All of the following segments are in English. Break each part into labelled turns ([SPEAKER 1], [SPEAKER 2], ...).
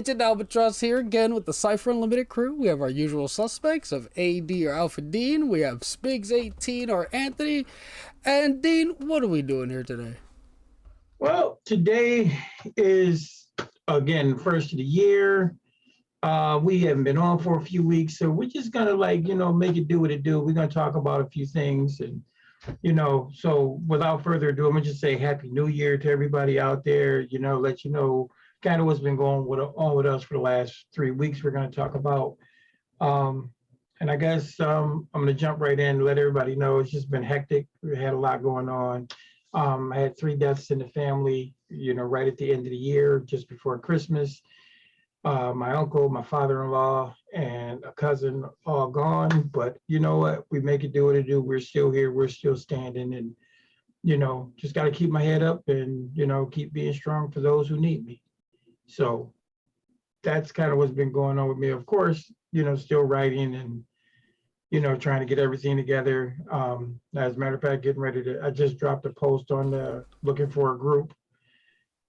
[SPEAKER 1] Enchanted Albatross here again with the Cypher Unlimited crew. We have our usual suspects of AD or Alpha Dean. We have Spigs18 or Anthony. And Dean, what are we doing here today?
[SPEAKER 2] Well, today is, again, first of the year. We haven't been on for a few weeks, so we're just going to, make it do what it do. We're going to talk about a few things. And, so without further ado, I'm going to just say Happy New Year to everybody out there, let you know kind of what's been going on with us for the last 3 weeks we're going to talk about. And I guess I'm going to jump right in and let everybody know it's just been hectic. We had a lot going on. I had 3 deaths in the family, right at the end of the year, just before Christmas. My uncle, my father-in-law, and a cousin all gone. But you know what? We make it do what it do. We're still here. We're still standing. And, just got to keep my head up and, keep being strong for those who need me. So that's kind of what's been going on with me. Of course, still writing and, trying to get everything together. As a matter of fact, getting ready to, I just dropped a post on looking for a group,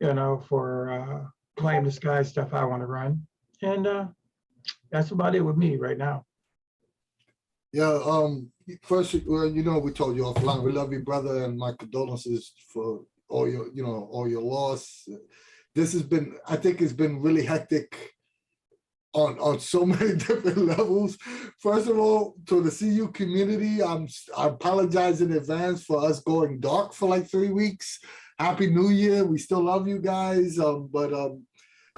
[SPEAKER 2] for Claim the Sky stuff I want to run. And that's about it with me right now.
[SPEAKER 3] Yeah, first, we told you offline, we love you, brother, and my condolences for all your loss. This has been, I think it's been really hectic on so many different levels. First of all, to the CU community, I apologize in advance for us going dark for like 3 weeks. Happy New Year. We still love you guys. But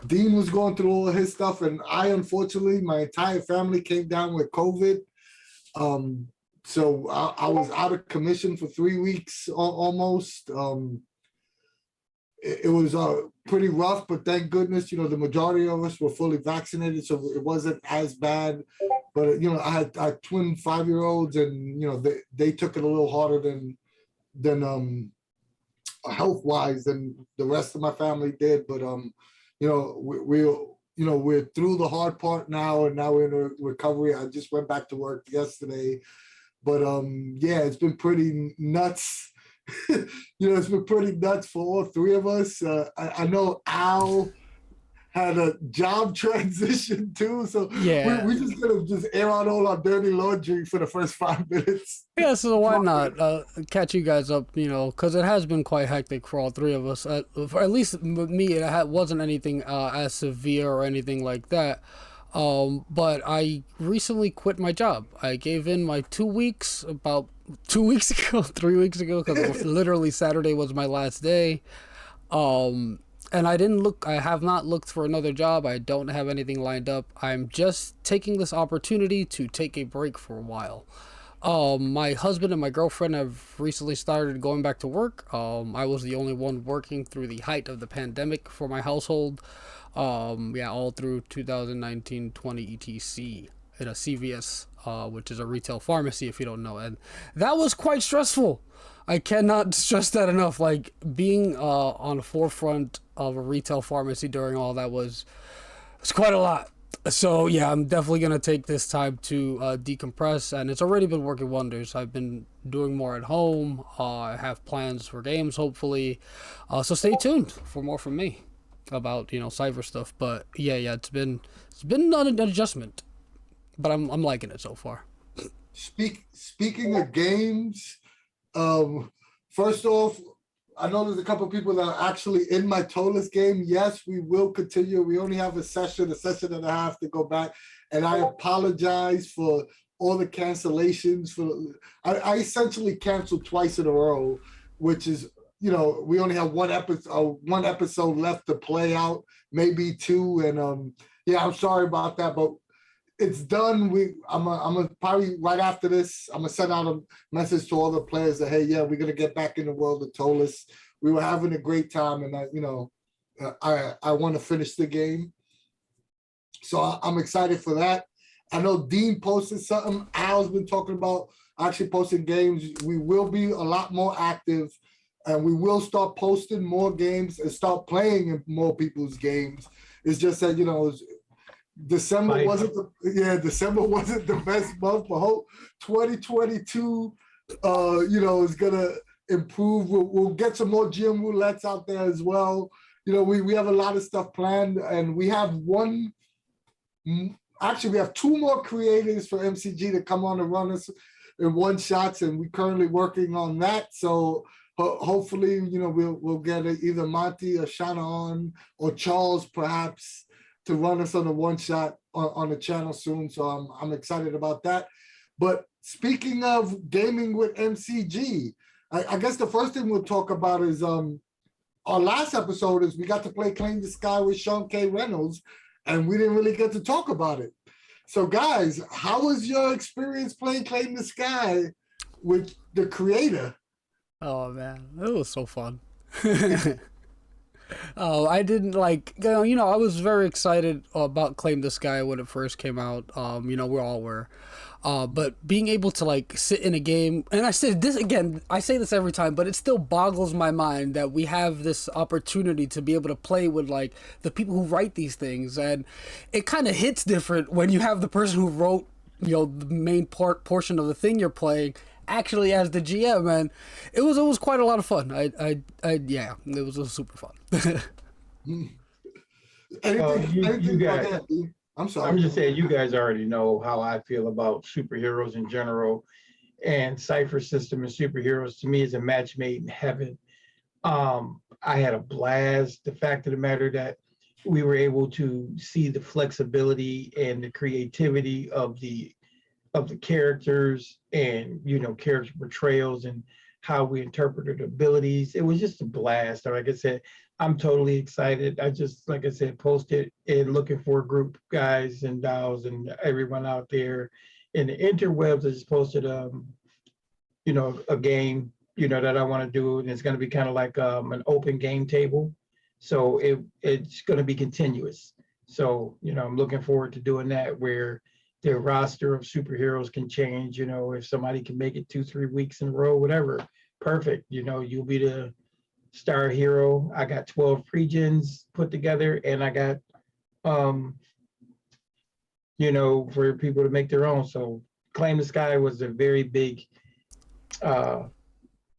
[SPEAKER 3] Dean was going through all his stuff, and unfortunately, my entire family came down with COVID. So I was out of commission for 3 weeks almost. It was pretty rough, but thank goodness, the majority of us were fully vaccinated, so it wasn't as bad. But I had twin 5-year-olds, and they took it a little harder than health-wise than the rest of my family did. But we're through the hard part now, and now we're in a recovery. I just went back to work yesterday, but yeah, it's been pretty nuts. It's been pretty nuts for all 3 of us. I know Al had a job transition too, so
[SPEAKER 1] Yeah.
[SPEAKER 3] we're just gonna just air out all our dirty laundry for the first 5 minutes.
[SPEAKER 1] Yeah, so why not catch you guys up, because it has been quite hectic for all 3 of us. For at least with me, it wasn't anything as severe or anything like that. But I recently quit my job. I gave in my 2 weeks about 2 weeks ago, 3 weeks ago, because literally Saturday was my last day. And I have not looked for another job. I don't have anything lined up. I'm just taking this opportunity to take a break for a while. My husband and my girlfriend have recently started going back to work. I was the only one working through the height of the pandemic for my household. All through 2019-20 ETC at a CVS, which is a retail pharmacy, if you don't know. And that was quite stressful. I cannot stress that enough. Like, being on the forefront of a retail pharmacy during all that was quite a lot. So yeah, I'm definitely going to take this time to decompress, and it's already been working wonders. I've been doing more at home. I have plans for games, hopefully. So stay tuned for more from me about, cyber stuff. But yeah, it's been an adjustment, but I'm liking it so far.
[SPEAKER 3] Speaking of games, first off, I know there's a couple of people that are actually in my Tolas game. Yes, we will continue. We only have a session and a half to go back. And I apologize for all the cancellations. I essentially canceled twice in a row, which is, we only have one episode left to play out, maybe 2. And I'm sorry about that, but it's done. I'm gonna probably right after this, I'm gonna send out a message to all the players that, hey, yeah, we're gonna get back in the world of Tolas. We were having a great time, and I want to finish the game. So I'm excited for that. I know Dean posted something. Al's been talking about actually posting games. We will be a lot more active, and we will start posting more games and start playing in more people's games. It's just that, December wasn't the best month, but hope 2022 is gonna improve. We'll get some more GM roulettes out there as well. we have a lot of stuff planned, and we have actually we have 2 more creators for MCG to come on and run us in one shots, and we're currently working on that. So hopefully, we'll get either Monty or Shana on, or Charles perhaps, to run us on a one shot on the channel soon. So I'm excited about that. But speaking of gaming with MCG, I guess the first thing we'll talk about is our last episode is we got to play Claim the Sky with Sean K. Reynolds, and we didn't really get to talk about it. So guys, how was your experience playing Claim the Sky with the creator?
[SPEAKER 1] Oh man, it was so fun. I didn't I was very excited about Claim the Sky when it first came out. We all were. But being able to sit in a game, and I say this every time, but it still boggles my mind that we have this opportunity to be able to play with the people who write these things, and it kind of hits different when you have the person who wrote the main portion of the thing you're playing actually as the GM, and it was quite a lot of fun. Yeah, it was super fun.
[SPEAKER 2] You guys,
[SPEAKER 3] I'm sorry.
[SPEAKER 2] I'm just saying, you guys already know how I feel about superheroes in general, and Cypher System and superheroes to me is a match made in heaven. I had a blast. The fact of the matter that we were able to see the flexibility and the creativity of the characters, and character portrayals, and how we interpreted abilities. It was just a blast. Like I said, I'm totally excited. I just, like I said, posted and looking for a group, guys and dolls and everyone out there in the interwebs. I just posted a game that I want to do, and it's going to be kind of like an open game table. So it's going to be continuous. So I'm looking forward to doing that, where their roster of superheroes can change. If somebody can make it 2-3 weeks in a row, whatever, perfect. You'll be the star hero. I got 12 pre-gens put together, and I got for people to make their own. So Claim the Sky was a very big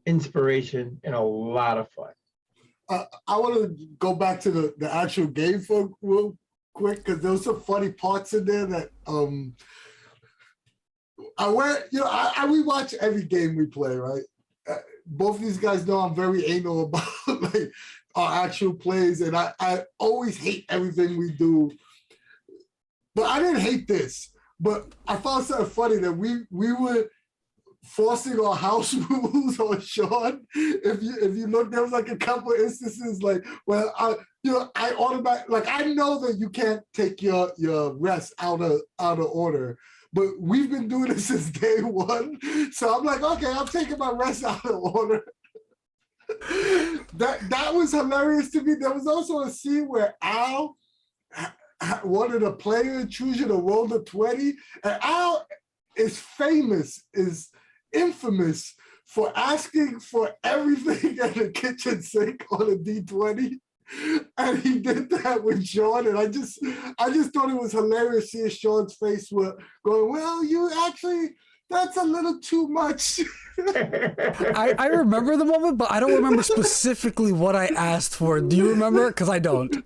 [SPEAKER 2] inspiration and a lot of fun.
[SPEAKER 3] I want to go back to the actual game for real quick, because there was some funny parts in there that I rewatch every game we play, right? Both of these guys know I'm very anal about our actual plays, and I always hate everything we do. But I didn't hate this, but I found something funny that we were forcing our house rules on Sean. If you look, there was a couple of instances I automatically, I know that you can't take your rest out of order, but we've been doing it since day one. So I'm like, okay, I'm taking my rest out of order. That was hilarious to me. There was also a scene where Al wanted a player intrusion to roll the 20, and Al is infamous for asking for everything at the kitchen sink on a D20, and he did that with Sean, and I just thought it was hilarious seeing Sean's face going, well, you actually, that's a little too much.
[SPEAKER 1] I remember the moment, but I don't remember specifically what I asked for. Do you remember? Because I don't.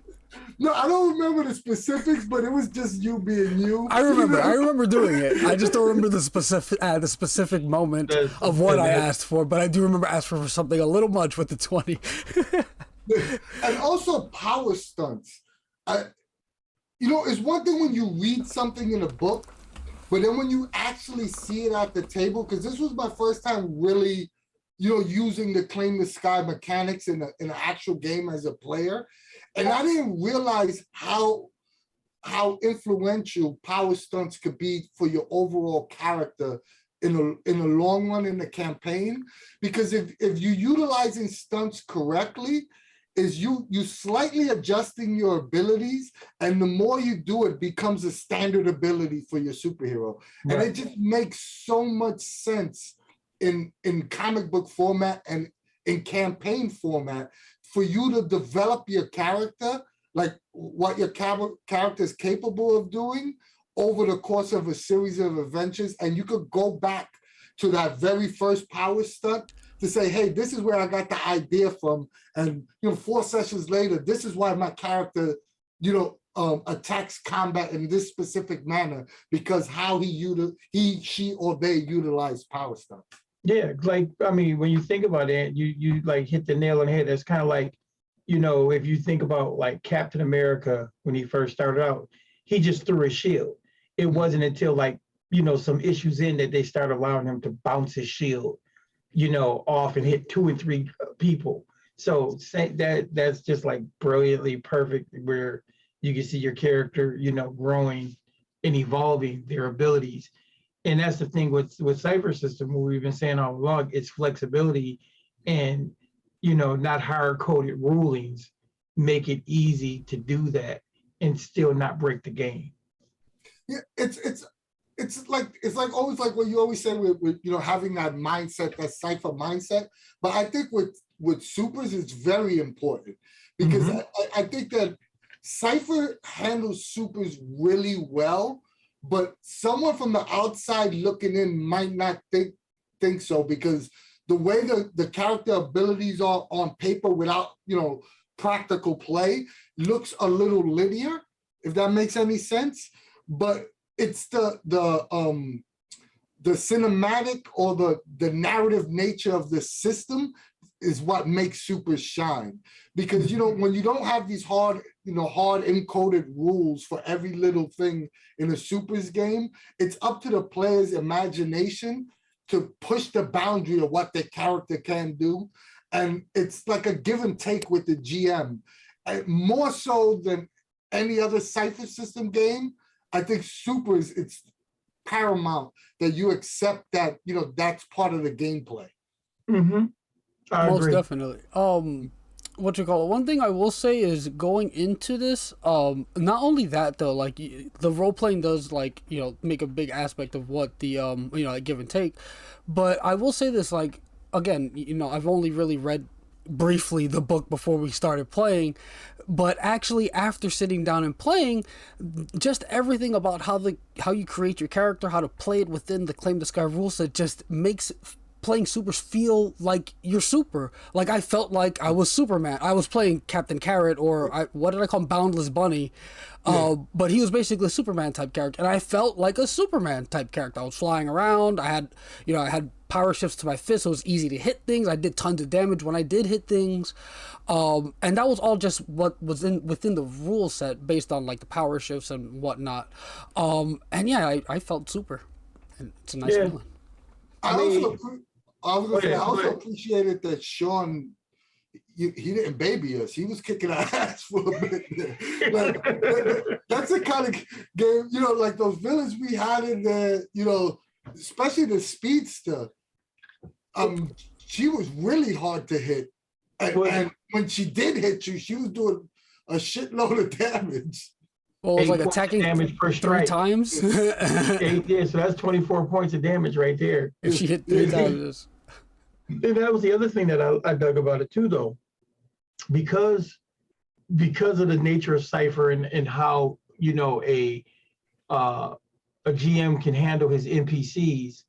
[SPEAKER 3] No, I don't remember the specifics, but it was just you being you.
[SPEAKER 1] I remember doing it. I just don't remember the specific moment of what I asked for, but I do remember asking for something a little much with the 20.
[SPEAKER 3] And also power stunts. It's one thing when you read something in a book, but then when you actually see it at the table, because this was my first time really, using the Claim the Sky mechanics in an actual game as a player. And I didn't realize how influential power stunts could be for your overall character in the long run in the campaign. Because if you're utilizing stunts correctly, is you slightly adjusting your abilities, and the more you do it becomes a standard ability for your superhero. Right. And it just makes so much sense in comic book format and in campaign format for you to develop your character, like what your character is capable of doing over the course of a series of adventures. And you could go back to that very first power stunt to say, hey, this is where I got the idea from. And, 4 sessions later, this is why my character, attacks combat in this specific manner, because how he, she, or they utilize power stuff.
[SPEAKER 2] Yeah, like, I mean, when you think about it, you like hit the nail on the head. It's kind of like, if you think about like Captain America, when he first started out, he just threw a shield. It wasn't until like, some issues in that they started allowing him to bounce his shield, off and hit 2 and 3 people. So that's just like brilliantly perfect, where you can see your character, growing and evolving their abilities. And that's the thing with Cypher System, what we've been saying all along, it's flexibility and, not hard-coded rulings make it easy to do that and still not break the game.
[SPEAKER 3] Yeah, it's like always like what you always say with having that mindset, that Cypher mindset. But I think with supers, it's very important, because I think that Cypher handles supers really well, but someone from the outside looking in might not think so, because the way the character abilities are on paper without practical play looks a little linear, if that makes any sense. But it's the cinematic or the narrative nature of the system is what makes supers shine. Because when you don't have these hard encoded rules for every little thing in a supers game, it's up to the player's imagination to push the boundary of what their character can do. And it's like a give and take with the GM. More so than any other Cypher System game, I think supers, it's paramount that you accept that, that's part of the gameplay.
[SPEAKER 1] Most definitely. What you call it? One thing I will say is, going into this, not only that though, like the role playing does like make a big aspect of what the like give and take, but I will say this, like, again, I've only really read briefly the book before we started playing, but actually after sitting down and playing, just everything about how you create your character, how to play it within the Claim the Sky rule set, just makes playing supers feel like you're super. Like, I felt like I was Superman. I was playing Captain Carrot, or what did I call him? Boundless Bunny. But he was basically a Superman type character, and I felt like a Superman type character. I was flying around. I had power shifts to my fist, so it was easy to hit things. I did tons of damage when I did hit things, and that was all just what was within the rule set, based on like the power shifts and whatnot. And yeah, I felt super, and it's a nice feeling.
[SPEAKER 3] I also appreciated that Sean, he didn't baby us. He was kicking our ass for a bit there. Like, that's the kind of game, like those villains we had in there, especially the speedster. She was really hard to hit. And when she did hit you, she was doing a shitload of damage.
[SPEAKER 1] Well, it was like attacking
[SPEAKER 2] damage per strike
[SPEAKER 1] 3 times.
[SPEAKER 2] so that's 24 points of damage right there.
[SPEAKER 1] If she hit 3 times.
[SPEAKER 2] And that was the other thing that I dug about it too, though, because of the nature of Cypher and how a GM can handle his NPCs.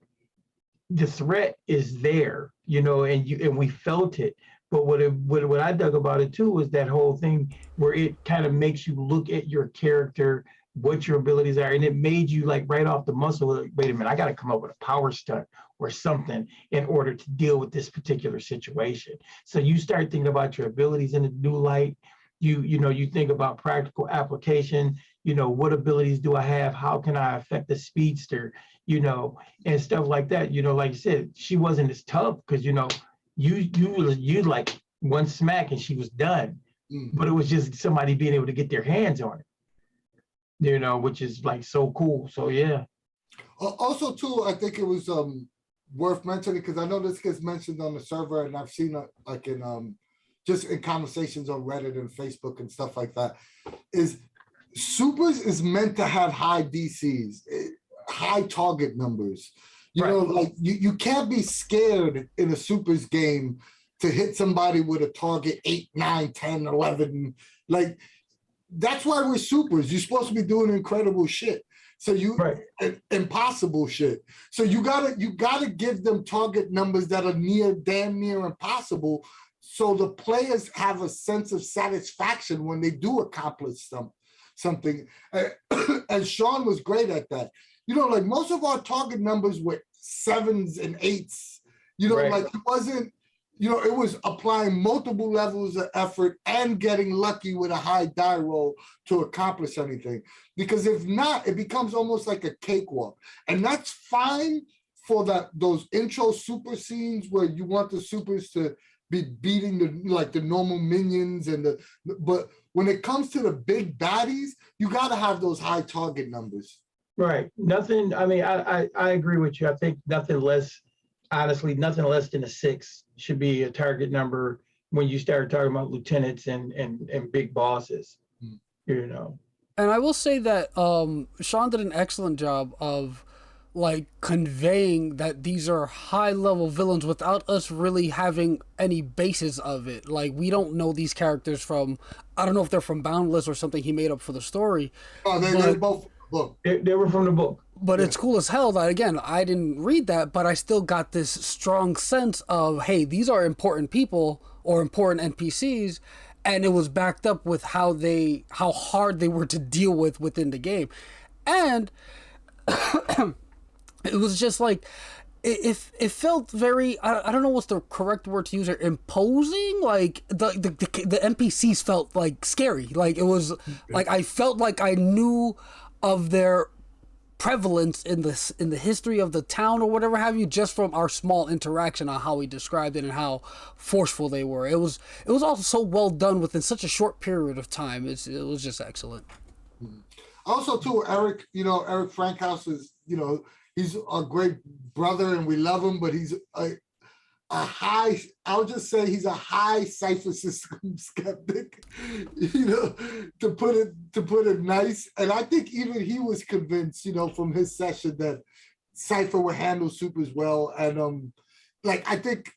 [SPEAKER 2] The threat is there, and we felt it. But what I dug about it too was that whole thing where it kind of makes you look at your character, what your abilities are, and it made you like right off the muscle, like, wait a minute, I got to come up with a power stunt or something in order to deal with this particular situation. So you start thinking about your abilities in a new light. You think about practical application. What abilities do I have? How can I affect the speedster? And stuff like that. Like you said, she wasn't as tough because you like one smack and she was done. But it was just somebody being able to get their hands on it, which is like so cool. So yeah.
[SPEAKER 3] Also too, I think it was worth mentioning, because I know this gets mentioned on the server, and I've seen it like in just in conversations on Reddit and Facebook and stuff like that, is supers is meant to have high DCs, high target numbers. Like you can't be scared in a supers game to hit somebody with a target 8, 9, 10, 11. Like, that's why we're supers. You're supposed to be doing incredible shit. So you
[SPEAKER 2] Right.
[SPEAKER 3] impossible shit. So you gotta give them target numbers that are damn near impossible. So the players have a sense of satisfaction when they do accomplish something. And Sean was great at that. You know, like most of our target numbers were 7s and 8s. You know,
[SPEAKER 2] Right.
[SPEAKER 3] like it wasn't, you know, it was applying multiple levels of effort and getting lucky with a high die roll to accomplish anything. Because if not, it becomes almost like a cakewalk. And that's fine for those intro super scenes where you want the supers to be beating the normal minions but when it comes to the big baddies, you got to have those high target numbers.
[SPEAKER 2] Right. Nothing. I mean, I agree with you. I think nothing less, honestly, nothing less than a 6 should be a target number when you start talking about lieutenants and big bosses. You know.
[SPEAKER 1] And I will say that Sean did an excellent job of like conveying that these are high level villains without us really having any basis of it. Like we don't know these characters from, I don't know if they're from Boundless or something he made up for the story.
[SPEAKER 3] Oh, they both book.
[SPEAKER 2] They were from the book.
[SPEAKER 1] But it's cool as hell that, again, I didn't read that, but I still got this strong sense of, hey, these are important people or important NPCs, and it was backed up with how hard they were to deal with within the game. And it was just like, it felt very, I don't know what's the correct word to use here, imposing. Like the NPCs felt like scary. Like it was like I felt like I knew of their prevalence in the history of the town or whatever have you, just from our small interaction on how we described it and how forceful they were. It was also so well done within such a short period of time. It was just excellent.
[SPEAKER 3] Also, too, Eric Frankhouse is, he's a great brother and we love him, but he's a high, I'll just say he's a high Cypher system skeptic, to put it nice. And I think even he was convinced, from his session that Cypher would handle supers well. And I think,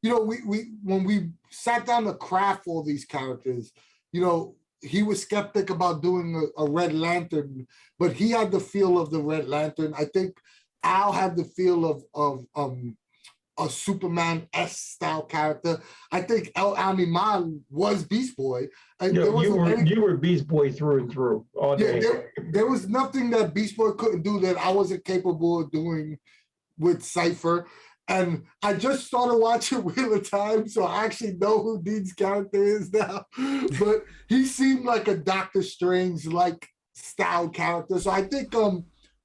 [SPEAKER 3] we when we sat down to craft all these characters, he was skeptic about doing a Red Lantern, but he had the feel of the Red Lantern. I think Al had the feel of a Superman-esque style character. I think El Animal was Beast Boy.
[SPEAKER 2] You were Beast Boy through and through all day.
[SPEAKER 3] Yeah, there was nothing that Beast Boy couldn't do that I wasn't capable of doing with Cypher. And I just started watching Wheel of Time, so I actually know who Dean's character is now. But he seemed like a Doctor Strange-like style character. So I think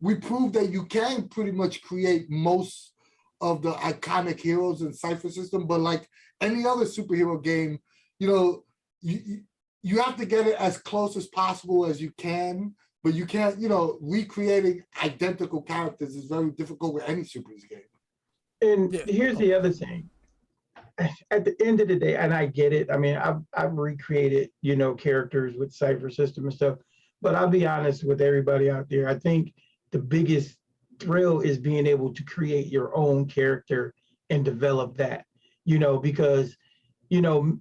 [SPEAKER 3] we proved that you can pretty much create most of the iconic heroes in Cypher system, but like any other superhero game, you have to get it as close as possible as you can, but you can't, recreating identical characters is very difficult with any superhero game.
[SPEAKER 2] And here's the other thing. At the end of the day, and I get it. I mean, I've recreated, characters with Cypher system and stuff, but I'll be honest with everybody out there. I think the biggest thrill is being able to create your own character and develop that, because,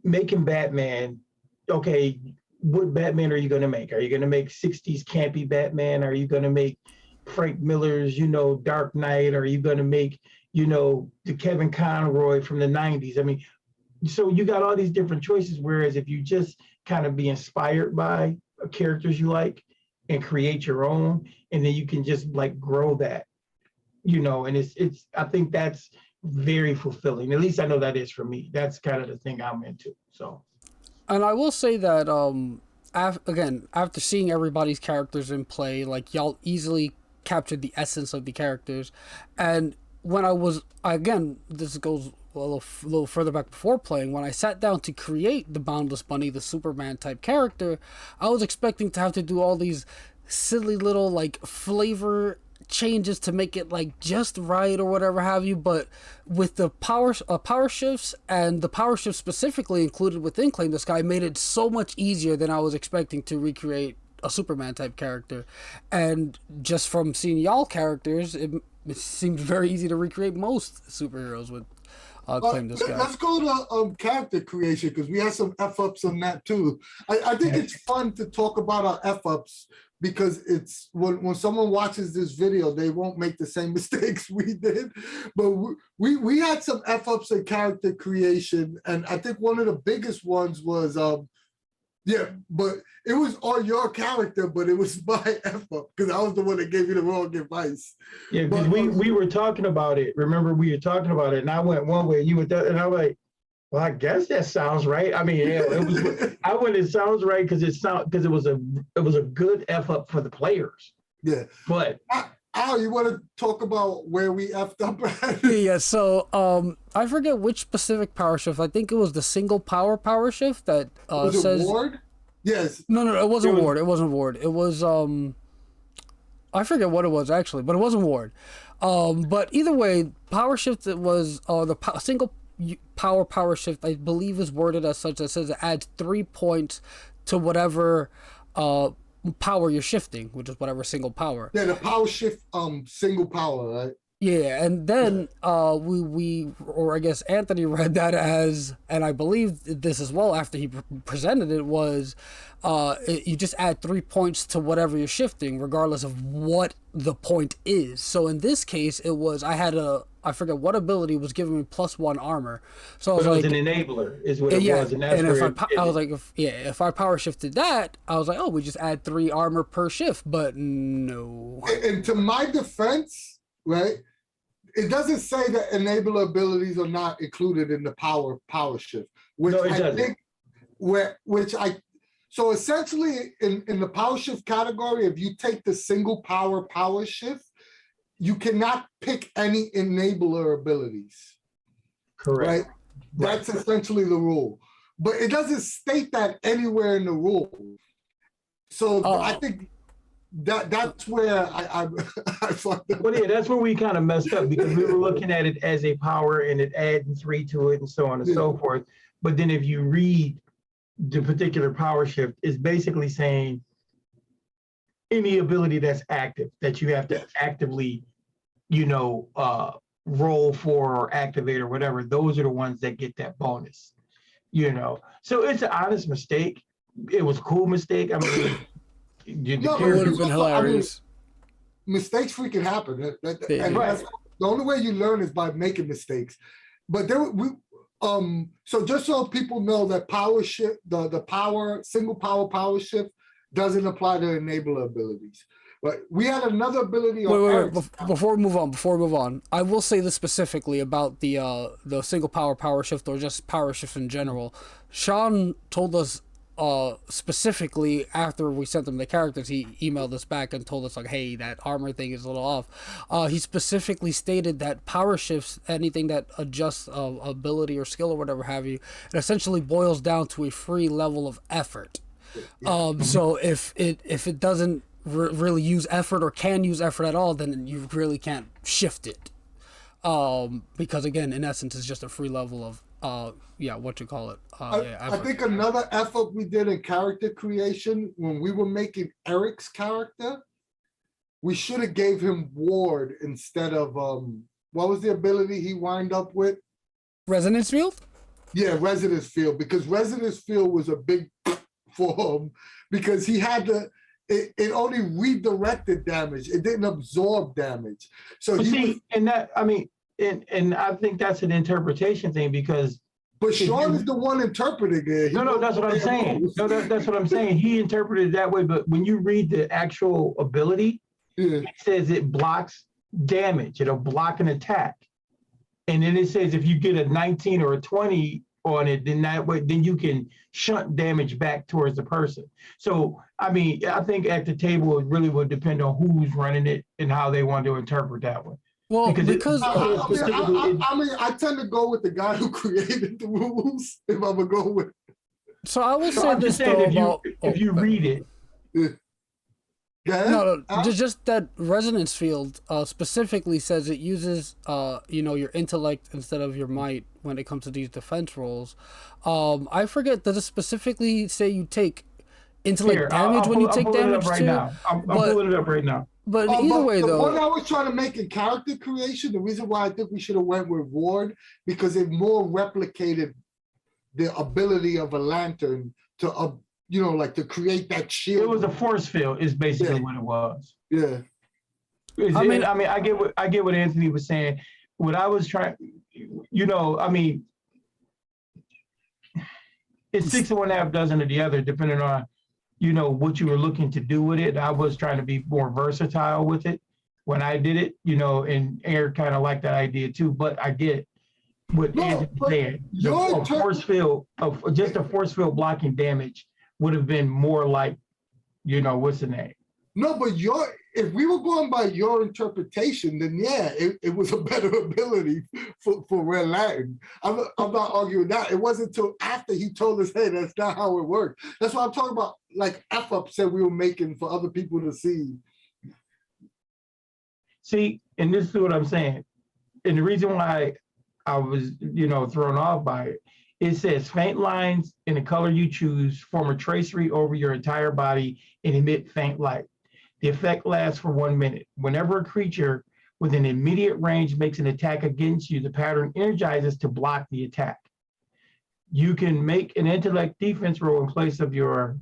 [SPEAKER 2] making Batman, okay, what Batman are you going to make? Are you going to make 60s campy Batman? Are you going to make Frank Miller's, Dark Knight? Are you going to make, the Kevin Conroy from the 90s? I mean, so you got all these different choices, whereas if you just kind of be inspired by characters you like and create your own, and then you can just grow that, and it's I think that's very fulfilling. At least I know that is for me. That's kind of the thing I'm into. So, and
[SPEAKER 1] I will say that after seeing everybody's characters in play, y'all easily captured the essence of the characters. And when this goes a little further back before playing, when I sat down to create the Boundless Bunny, the Superman type character, I was expecting to have to do all these silly little flavor changes to make it just right or whatever have you, but with the power shifts, and the power shift specifically included within Claim the Sky, made it so much easier than I was expecting to recreate a Superman type character. And just from seeing y'all characters, it seemed very easy to recreate most superheroes with claim this guy.
[SPEAKER 3] Let's go to character creation because we had some F-ups on that too. I think it's fun to talk about our F-ups because it's when someone watches this video, they won't make the same mistakes we did. But we had some F-ups in character creation, and I think one of the biggest ones was but it was on your character, but it was my F-up because I was the one that gave you the wrong advice.
[SPEAKER 2] Yeah, because we were talking about it. Remember, we were talking about it, and I went one way, you went that, and I was like, well, I guess that sounds right. I mean, yeah, it was. I went, it sounds right because it was a good F-up for the players.
[SPEAKER 3] Yeah,
[SPEAKER 2] but.
[SPEAKER 3] Al, you want to talk about where we effed up at?
[SPEAKER 1] Yeah, so I forget which specific power shift. I think it was the single power shift that
[SPEAKER 3] was
[SPEAKER 1] says.
[SPEAKER 3] It Ward? Yes.
[SPEAKER 1] No, it wasn't Ward. It wasn't Ward. It was I forget what it was actually, but it wasn't Ward. But either way, power shift it was single power shift. I believe is worded as such that says it adds 3 points to whatever power you're shifting, which is whatever single power.
[SPEAKER 3] Yeah, the power shift single power, right?
[SPEAKER 1] Yeah, and then or I guess Anthony read that as, and I believe this as well after he presented it, was you just add 3 points to whatever you're shifting, regardless of what the point is. So in this case, it was I forget what ability was giving me +1 armor. So I was like,
[SPEAKER 2] it was an enabler, is what it was, and that's
[SPEAKER 1] I was like, if I power shifted that, I was like, oh, we just add 3 armor per shift, but no.
[SPEAKER 3] And to my defense, right? It doesn't say that enabler abilities are not included in the power shift, which
[SPEAKER 2] no, it
[SPEAKER 3] I
[SPEAKER 2] doesn't.
[SPEAKER 3] think so essentially in the power shift category, if you take the single power shift, you cannot pick any enabler abilities.
[SPEAKER 2] Correct.
[SPEAKER 3] Right? That's essentially the rule. But it doesn't state that anywhere in the rule. So I think that's where I fucked up.
[SPEAKER 2] Well, yeah, that's where we kind of messed up because we were looking at it as a power and it adding 3 to it and so on and so forth. But then if you read the particular power shift, it's basically saying any ability that's active that you have to actively, roll for or activate or whatever, those are the ones that get that bonus, So it's an honest mistake. It was a cool mistake. I mean,
[SPEAKER 1] it would have been hilarious.
[SPEAKER 3] Mistakes freaking happen.
[SPEAKER 2] And right.
[SPEAKER 3] The only way you learn is by making mistakes. But so just so people know that power shift, the single power shift doesn't apply to enabler abilities. But we had another ability.
[SPEAKER 1] Wait. Before we move on, I will say this specifically about the single power shift or just power shift in general. Sean told us specifically after we sent him the characters, he emailed us back and told us like, hey, that armor thing is a little off. He specifically stated that power shifts, anything that adjusts ability or skill or whatever have you, it essentially boils down to a free level of effort. So if it doesn't really use effort or can use effort at all, then you really can't shift it. Because again, in essence, it's just a free level of
[SPEAKER 3] I think another effort we did in character creation when we were making Eric's character, we should have gave him Ward instead of what was the ability he wind up with?
[SPEAKER 1] Resonance field?
[SPEAKER 3] Yeah, resonance field, because resonance field was a big for him because he had it only redirected damage. It didn't absorb damage. So
[SPEAKER 2] and I think that's an interpretation thing because.
[SPEAKER 3] But Sean is the one interpreting it.
[SPEAKER 2] No, that's what I'm saying. No, that's what I'm saying. He interpreted it that way, but when you read the actual ability, it says it blocks damage. It'll block an attack. And then it says if you get a 19 or a 20 on it, then that way, then you can shunt damage back towards the person. So, I mean, I think at the table, it really would depend on who's running it and how they want to interpret that one.
[SPEAKER 1] Well, because
[SPEAKER 3] I tend to go with the guy who created the rules. If I'm gonna go with.
[SPEAKER 1] So I will say this though
[SPEAKER 2] if you read it.
[SPEAKER 1] No, just that resonance field specifically says it uses your intellect instead of your might when it comes to these defense rolls. I forget, does it specifically say you take intellect damage when you take damage too?
[SPEAKER 2] I'm pulling it up right now.
[SPEAKER 1] But either way,
[SPEAKER 3] the
[SPEAKER 1] though,
[SPEAKER 3] point I was trying to make in character creation, the reason why I think we should have went with Ward, because it more replicated the ability of a lantern to, like to create that shield.
[SPEAKER 2] It was a force field, is basically
[SPEAKER 3] Yeah.
[SPEAKER 2] what it was.
[SPEAKER 3] Yeah.
[SPEAKER 1] I mean,
[SPEAKER 2] I get what Anthony was saying. What I was trying, it's 6 of one, half dozen of the other, depending on, what you were looking to do with it. I was trying to be more versatile with it when I did it, and Eric kind of liked that idea too. But I get what Anthony said. A force field, just a force field blocking damage would have been more like, what's the name?
[SPEAKER 3] No, but if we were going by your interpretation, then yeah, it was a better ability for Red Lantern. I'm not arguing that. It wasn't until after he told us, hey, that's not how it worked. That's why I'm talking about, like, F-ups that we were making for other people to see.
[SPEAKER 2] See, and this is what I'm saying. And the reason why I was, thrown off by it says faint lines in the color you choose form a tracery over your entire body and emit faint light. The effect lasts for 1 minute. Whenever a creature within immediate range makes an attack against you, the pattern energizes to block the attack. You can make an intellect defense roll in place of your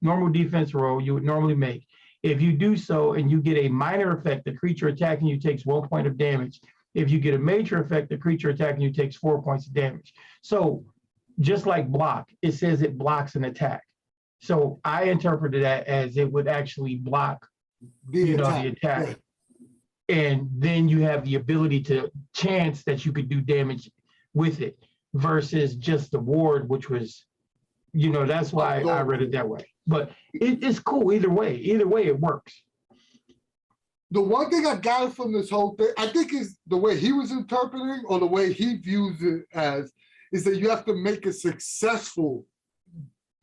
[SPEAKER 2] normal defense roll you would normally make. If you do so and you get a minor effect, the creature attacking you takes 1 point of damage. If you get a major effect, the creature attacking you takes 4 points of damage. So just like block, it says it blocks an attack. So I interpreted that as it would actually block, the attack. Yeah. And then you have the ability to chance that you could do damage with it versus just the ward, which was, that's why I read it that way. But it's cool either way. Either way, it works.
[SPEAKER 3] The one thing I got from this whole thing, I think, is the way he was interpreting, or the way he views it as, is that you have to make a successful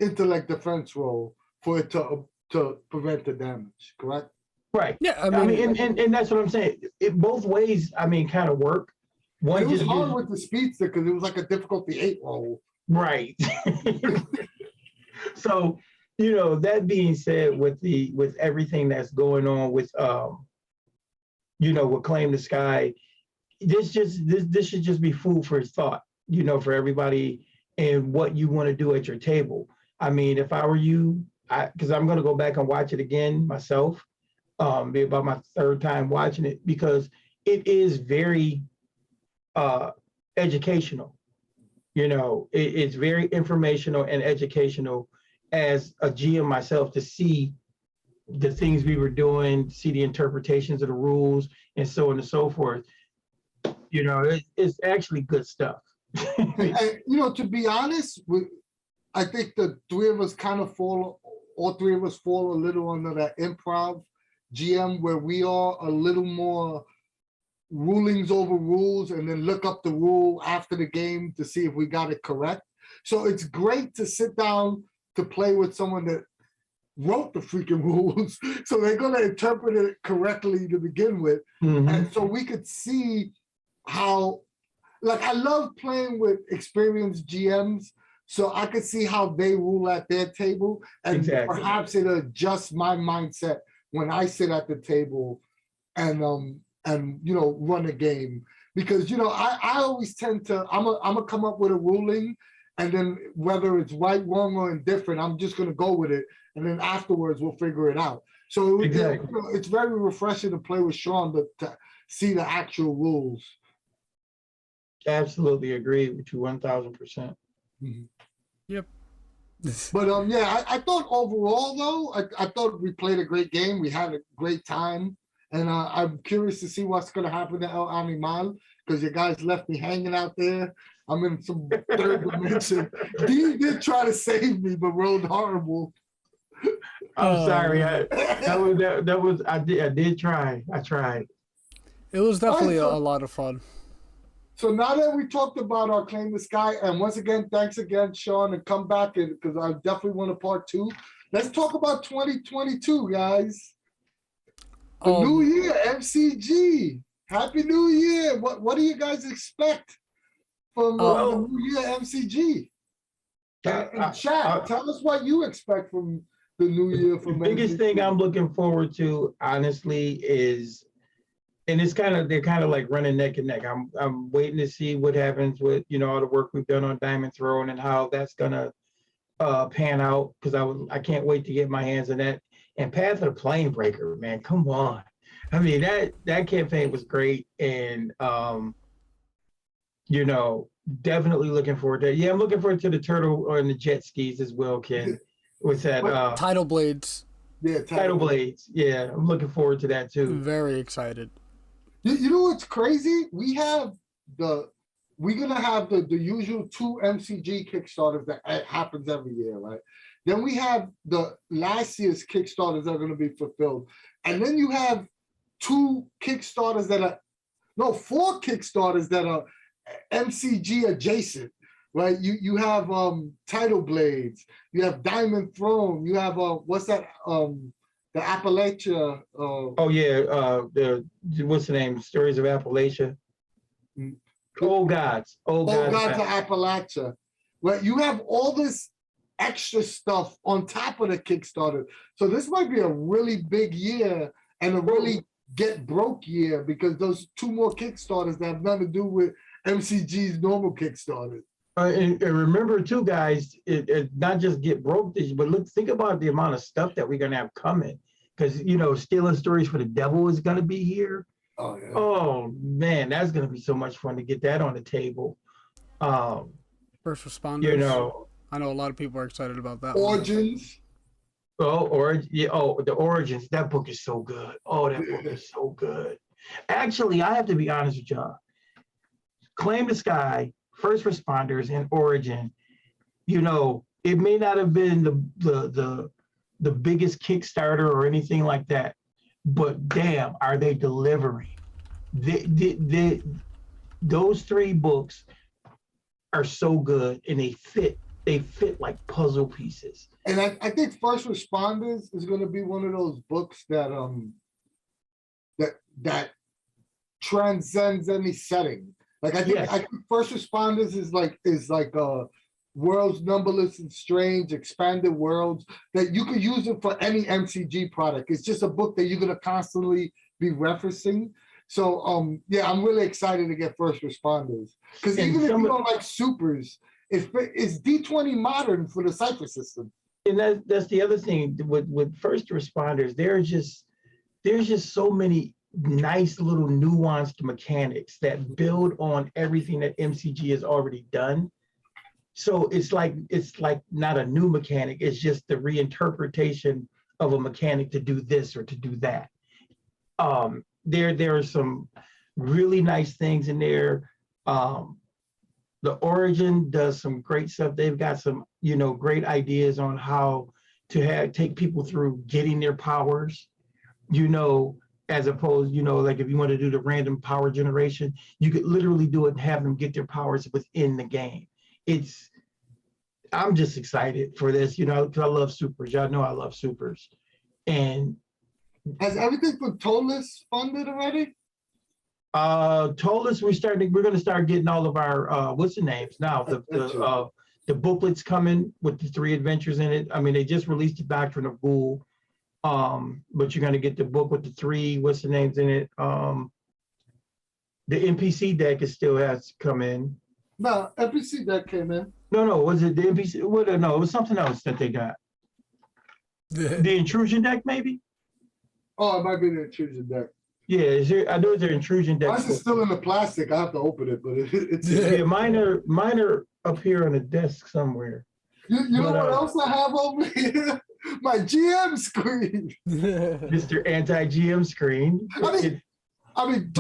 [SPEAKER 3] intellect defense roll for it to prevent the damage, correct?
[SPEAKER 2] Right.
[SPEAKER 1] Yeah,
[SPEAKER 2] I mean, and that's what I'm saying. It both ways, kind of work. One,
[SPEAKER 3] it was hard with the speedster because it was like a difficulty 8 roll.
[SPEAKER 2] Right. So, that being said, with everything that's going on with with Claim the Sky, this should just be food for thought, for everybody and what you want to do at your table. I mean, if I were you, because I'm going to go back and watch it again myself, be about my 3rd time watching it, because it is very educational. It's very informational and educational as a GM myself, to see the things we were doing, see the interpretations of the rules, and so on and so forth. It's actually good stuff.
[SPEAKER 3] And, to be honest, I think the three of us kind of all 3 of us fall a little under that improv GM, where we are a little more rulings over rules and then look up the rule after the game to see if we got it correct. So it's great to sit down to play with someone that wrote the freaking rules. So they're going to interpret it correctly to begin with. Mm-hmm. And so we could see how, like, I love playing with experienced GMs, so I could see how they rule at their table, and perhaps it adjusts my mindset when I sit at the table and run a game. Because I always tend to I'm gonna come up with a ruling, and then whether it's right, wrong, or indifferent, I'm just gonna go with it, and then afterwards we'll figure it out. So it's very refreshing to play with Sean to see the actual rules.
[SPEAKER 2] Absolutely agree with you 1,000%.
[SPEAKER 3] Mm-hmm.
[SPEAKER 1] Yep.
[SPEAKER 3] But I thought overall though, I thought we played a great game. We had a great time, and I'm curious to see what's going to happen to El Animal, because you guys left me hanging out there. I'm in some third dimension. Dean did try to save me, but rolled horrible.
[SPEAKER 2] I'm sorry. I did try. I tried.
[SPEAKER 1] It was definitely a lot of fun.
[SPEAKER 3] So now that we talked about our Claim the Sky, and once again, thanks again, Sean, and come back, because I definitely want a part 2. Let's talk about 2022, guys. The new year, MCG. Happy New Year. What do you guys expect from the new year, MCG? And chat, tell us what you expect from the new year for
[SPEAKER 2] The biggest thing I'm looking forward to, honestly, is, and they're kind of like running neck and neck. I'm waiting to see what happens with, all the work we've done on Diamond Throne and how that's gonna pan out, because I can't wait to get my hands on that. And Path of the Plane Breaker, man, come on. I mean, that campaign was great, and definitely looking forward to it. Yeah, I'm looking forward to the turtle or the jet skis as well, Ken. With that
[SPEAKER 1] Tidal Blades.
[SPEAKER 3] Yeah,
[SPEAKER 2] Tidal Blades. Yeah, I'm looking forward to that too.
[SPEAKER 1] Very excited.
[SPEAKER 3] You know what's crazy? We're gonna have the usual 2 MCG Kickstarters that happens every year, right? Then we have the last year's Kickstarters that are gonna be fulfilled. And then you have 4 Kickstarters that are MCG adjacent, right? You have Tidal Blades, you have Diamond Throne, you have what's that? The Appalachia.
[SPEAKER 2] Oh yeah, what's the name? Stories of Appalachia. Old Gods. Old Gods
[SPEAKER 3] of Appalachia. Right, you have all this extra stuff on top of the Kickstarter. So this might be a really big year and a really get broke year, because those 2 more Kickstarters that have nothing to do with MCG's normal Kickstarter.
[SPEAKER 2] And remember too, guys, it not just get broke this, but think about the amount of stuff that we're gonna have coming. Because Stealing Stories for the Devil is gonna be here.
[SPEAKER 3] Oh yeah.
[SPEAKER 2] Oh man, that's gonna be so much fun to get that on the table.
[SPEAKER 1] First Responders. I know a lot of people are excited about that.
[SPEAKER 3] Origins.
[SPEAKER 2] The Origins. That book is so good. Oh, that book is so good. Actually, I have to be honest with y'all. Claim the Sky, First Responders, and Origin. It may not have been the biggest Kickstarter or anything like that, but damn, are they delivering? Those 3 books are so good, and they fit like puzzle pieces.
[SPEAKER 3] And I think First Responders is going to be one of those books that that transcends any setting. Like I think First Responders is like Worlds Numberless and Strange, Expanded Worlds, that you could use it for any MCG product. It's just a book that you're going to constantly be referencing. So yeah, I'm really excited to get First Responders, because even if you don't like supers, it's D20 modern for the Cypher system.
[SPEAKER 2] And that's the other thing with First Responders. There's just so many nice little nuanced mechanics that build on everything that MCG has already done. So it's like not a new mechanic. It's just the reinterpretation of a mechanic to do this or to do that. There are some really nice things in there. The Origin does some great stuff. They've got some, great ideas on how to take people through getting their powers, as opposed, like if you want to do the random power generation, you could literally do it and have them get their powers within the game. I'm just excited for this, because I love supers. Y'all know I love supers. And
[SPEAKER 3] has everything for Tolis funded already?
[SPEAKER 2] Tolis, we're going to start getting all of our what's the names now. The booklets coming with the 3 adventures in it. I mean, they just released the Doctrine of Ghoul, but you're going to get the book with the 3 what's the names in it. The NPC deck still has to come in.
[SPEAKER 3] No, NPC deck came in.
[SPEAKER 2] No, was it the NPC? No, it was something else that they got. The intrusion deck, maybe.
[SPEAKER 3] Oh, it might be the intrusion deck.
[SPEAKER 2] Yeah, I know it's their intrusion deck.
[SPEAKER 3] Mine's still in the plastic. I have to open it, but it's
[SPEAKER 2] mine are up here on the desk somewhere.
[SPEAKER 3] You know what else I have over here? My GM screen.
[SPEAKER 2] Mr. Anti-GM screen.
[SPEAKER 3] I mean,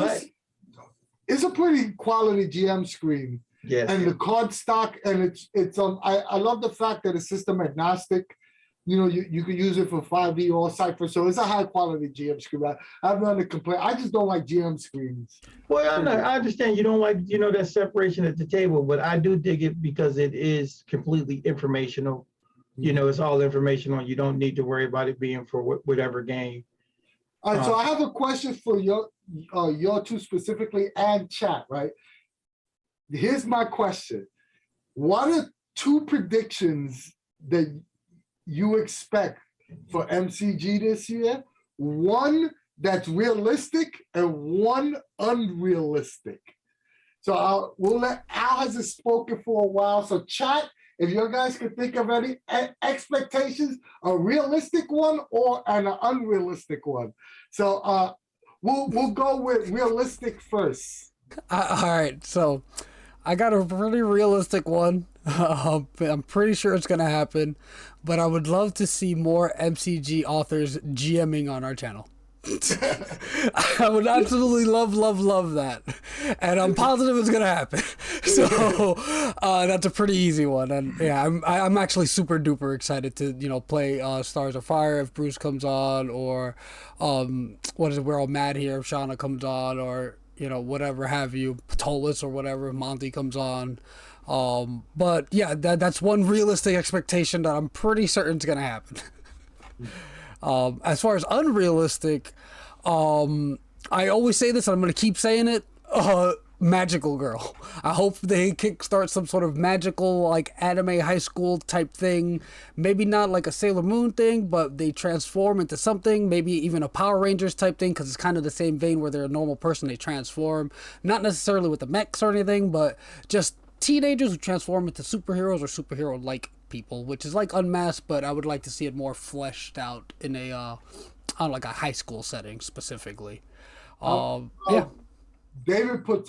[SPEAKER 3] it's a pretty quality GM screen.
[SPEAKER 2] Yes.
[SPEAKER 3] And the card stock, and I love the fact that it's system agnostic. You can use it for 5e or Cypher, so it's a high quality GM screen. I have nothing to complain. I just don't like GM screens.
[SPEAKER 2] Well, I understand you don't like that separation at the table, but I do dig it because it is completely informational. It's all informational. You don't need to worry about it being for whatever game.
[SPEAKER 3] All right, so I have a question for your 2 specifically and chat. Right. Here's my question: what are 2 predictions that you expect for MCG this year. One that's realistic and one unrealistic. So we'll let Al hasn't spoken for a while. So chat, if you guys could think of any expectations, a realistic one or an unrealistic one. So we'll go with realistic first.
[SPEAKER 1] All right, so I got a pretty realistic one. I'm pretty sure it's gonna happen, but I would love to see more MCG authors GMing on our channel. I would absolutely love that, and I'm positive it's gonna happen. So that's a pretty easy one, and yeah, I'm actually super duper excited to play Stars of Fire if Bruce comes on, or what is it? We're all mad here if Shauna comes on, or whatever have you, Patolis or whatever if Monty comes on. But yeah, that's one realistic expectation that I'm pretty certain is gonna happen. As far as unrealistic, I always say this and I'm going to keep saying it, Magical Girl. I hope they kickstart some sort of magical, like, anime high school type thing. Maybe not like a Sailor Moon thing, but they transform into something, maybe even a Power Rangers type thing, because it's kind of the same vein where they're a normal person, they transform. Not necessarily with the mechs or anything, but just teenagers who transform into superheroes or superhero-like people, which is like Unmasked, but I would like to see it more fleshed out in a on like a high school setting specifically. Yeah.
[SPEAKER 3] David put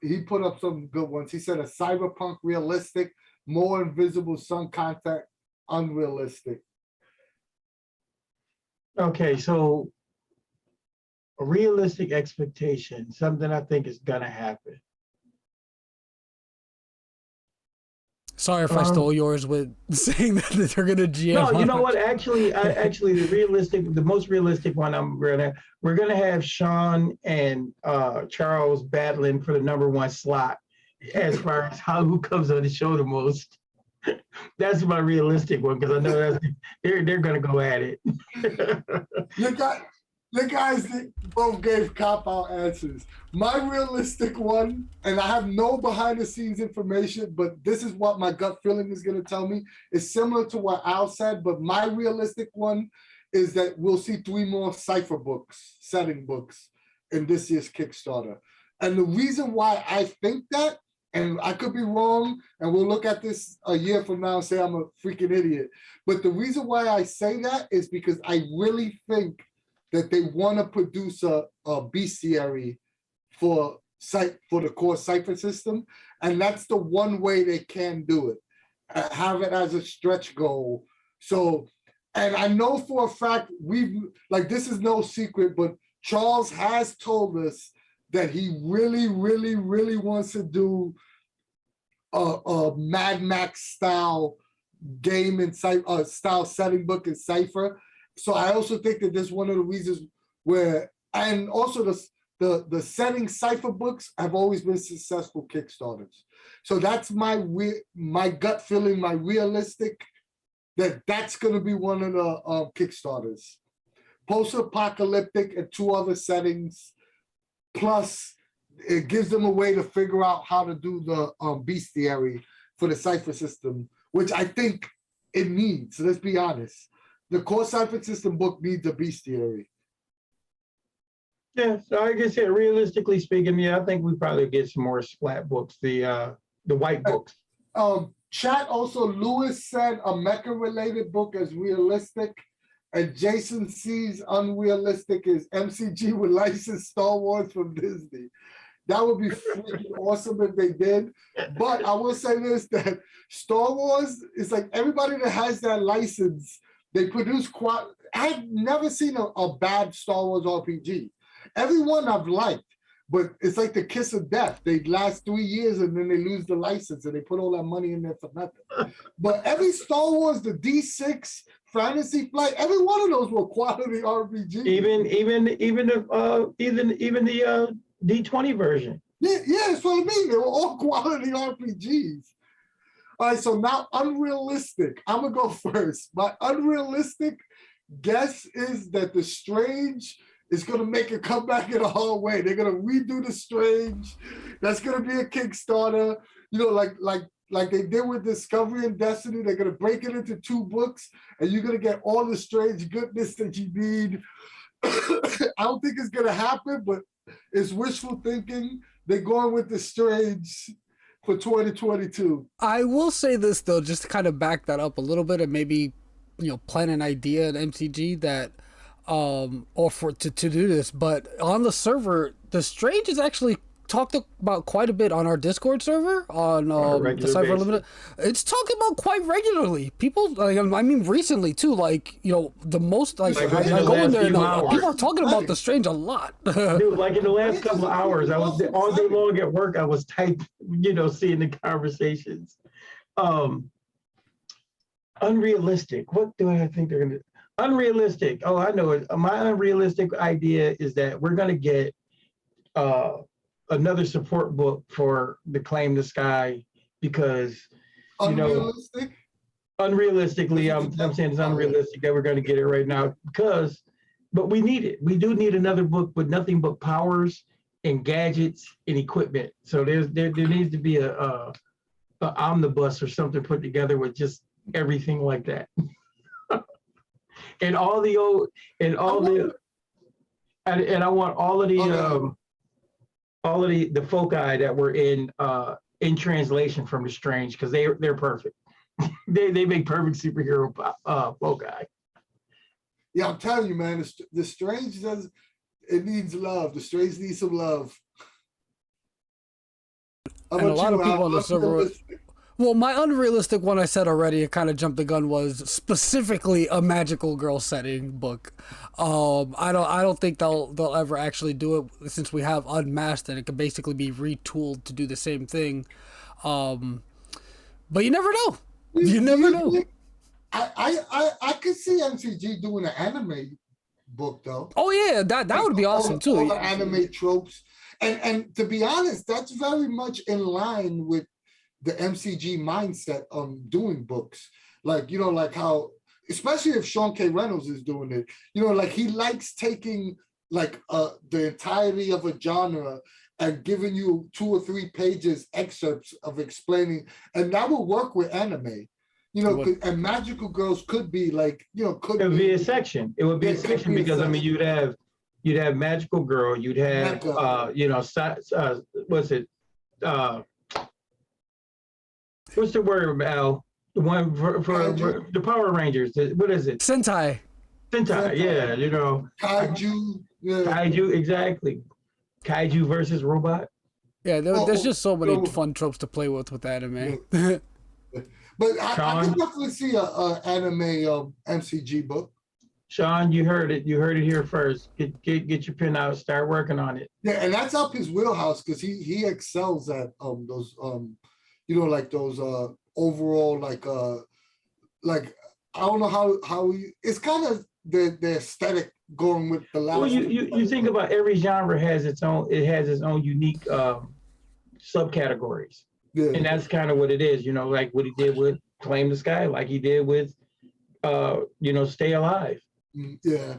[SPEAKER 3] he put up some good ones. He said a cyberpunk realistic, more invisible sun contact unrealistic.
[SPEAKER 2] Okay, so a realistic expectation, something I think is gonna happen.
[SPEAKER 1] Sorry if I stole yours with saying that they're gonna GM.
[SPEAKER 2] No, you know what? Actually, the most realistic one, we're gonna have Sean and Charles battling for the #1 slot as far as who comes on the show the most. That's my realistic one because I know they're gonna go at it.
[SPEAKER 3] You guys both gave cop-out answers. My realistic one, and I have no behind-the-scenes information, but this is what my gut feeling is going to tell me, is similar to what Al said, but my realistic one is that we'll see 3 more Cypher books, setting books, in this year's Kickstarter. And the reason why I think that, and I could be wrong, and we'll look at this a year from now and say I'm a freaking idiot, but the reason why I say that is because I really think that they want to produce a bestiary for the core Cypher system, and that's the one way they can do it. Have it as a stretch goal. So, and I know for a fact this is no secret, but Charles has told us that he really wants to do a Mad Max style game in style setting book in Cypher. So I also think that this is one of the reasons where, and also the setting Cypher books have always been successful Kickstarters. So that's my gut feeling, my realistic, that's going to be one of the Kickstarters. Post-apocalyptic and 2 other settings, plus it gives them a way to figure out how to do the bestiary for the Cypher system, which I think it needs. So let's be honest. The core Cypher system book needs a bestiary.
[SPEAKER 2] Yeah, so I guess realistically speaking, I think we probably get some more splat books, the white books.
[SPEAKER 3] Chat also, Lewis said a mecha related book is realistic, and Jason sees unrealistic is MCG would license Star Wars from Disney. That would be freaking awesome if they did. But I will say this, that Star Wars is like everybody that has that license, they produce I've never seen a bad Star Wars RPG. Everyone I've liked, but it's like the kiss of death. They last 3 years and then they lose the license and they put all that money in there for nothing. But every Star Wars, the D6, Fantasy Flight, every one of those were quality RPGs. Even
[SPEAKER 2] the D20 version.
[SPEAKER 3] Yeah, that's what I mean. They were all quality RPGs. All right, so now unrealistic. I'm gonna go first. My unrealistic guess is that the Strange is gonna make a comeback in a hard way. They're gonna redo the Strange. That's gonna be a Kickstarter. Like like they did with Discovery and Destiny. They're gonna break it into 2 books, and you're gonna get all the strange goodness that you need. I don't think it's gonna happen, but it's wishful thinking. They're going with the strange for 2022.
[SPEAKER 1] I will say this though, just to kind of back that up a little bit, and maybe plan an idea at MCG that or for to do this. But on the server, the Strange is actually talked about quite a bit on our Discord server on the Cypher Unlimited. It's talking about quite regularly. People, like, I mean, recently too. Like, the most like I go in there, and people are talking about the Strange a lot.
[SPEAKER 2] Dude, like in the last couple of hours, I was all day long at work. I was typing, seeing the conversations. Unrealistic. What do I think they're gonna? Unrealistic. Oh, I know it. My unrealistic idea is that we're gonna get another support book for the Claim the Sky, because
[SPEAKER 3] unrealistic.
[SPEAKER 2] Unrealistically, I'm saying it's unrealistic that we're going to get it right now, but we need it. We do need another book with nothing but powers and gadgets and equipment. So there needs to be a omnibus or something put together with just everything like that, and all the old and all the and I want all of the. All of the foci that were in translation from the Strange, because they're perfect. they make perfect superhero foci.
[SPEAKER 3] Yeah, I'm telling you, man, the Strange it needs love. The Strange needs some love.
[SPEAKER 1] And a lot of people on the server. Well, my unrealistic one I said already, it kind of jumped the gun, was specifically a magical girl setting book. I don't think they'll ever actually do it, since we have Unmasked and it can basically be retooled to do the same thing. But you never know. You never know.
[SPEAKER 3] I could see MCG doing an anime book though.
[SPEAKER 1] Oh yeah, that would be awesome too.
[SPEAKER 3] All the anime tropes, and to be honest, that's very much in line with the MCG mindset on doing books. Like, like how, especially if Sean K. Reynolds is doing it, like he likes taking like the entirety of a genre and giving you 2 or 3 pages excerpts of explaining, and that will work with anime. And magical girls could be like, it would
[SPEAKER 2] be a section. It would be a section because I mean, you'd have magical girl, you'd have what's it? What's the word, Al? The one for the Power Rangers. What is it?
[SPEAKER 1] Sentai.
[SPEAKER 2] Sentai, yeah,
[SPEAKER 3] Kaiju. Yeah.
[SPEAKER 2] Kaiju, exactly. Kaiju versus robot.
[SPEAKER 1] Yeah, there's just so many fun tropes to play with anime.
[SPEAKER 3] Yeah. But I can definitely see a anime MCG book.
[SPEAKER 2] Sean, you heard it. You heard it here first. Get your pen out. Start working on it.
[SPEAKER 3] Yeah, and that's up his wheelhouse, because he excels at those like those overall like I don't know how it's kind of the aesthetic going with the last.
[SPEAKER 2] Well, you think about every genre has its own unique subcategories. Yeah. And that's kind of what it is, like what he did with Claim the Sky, like he did with Stay Alive.
[SPEAKER 3] Yeah.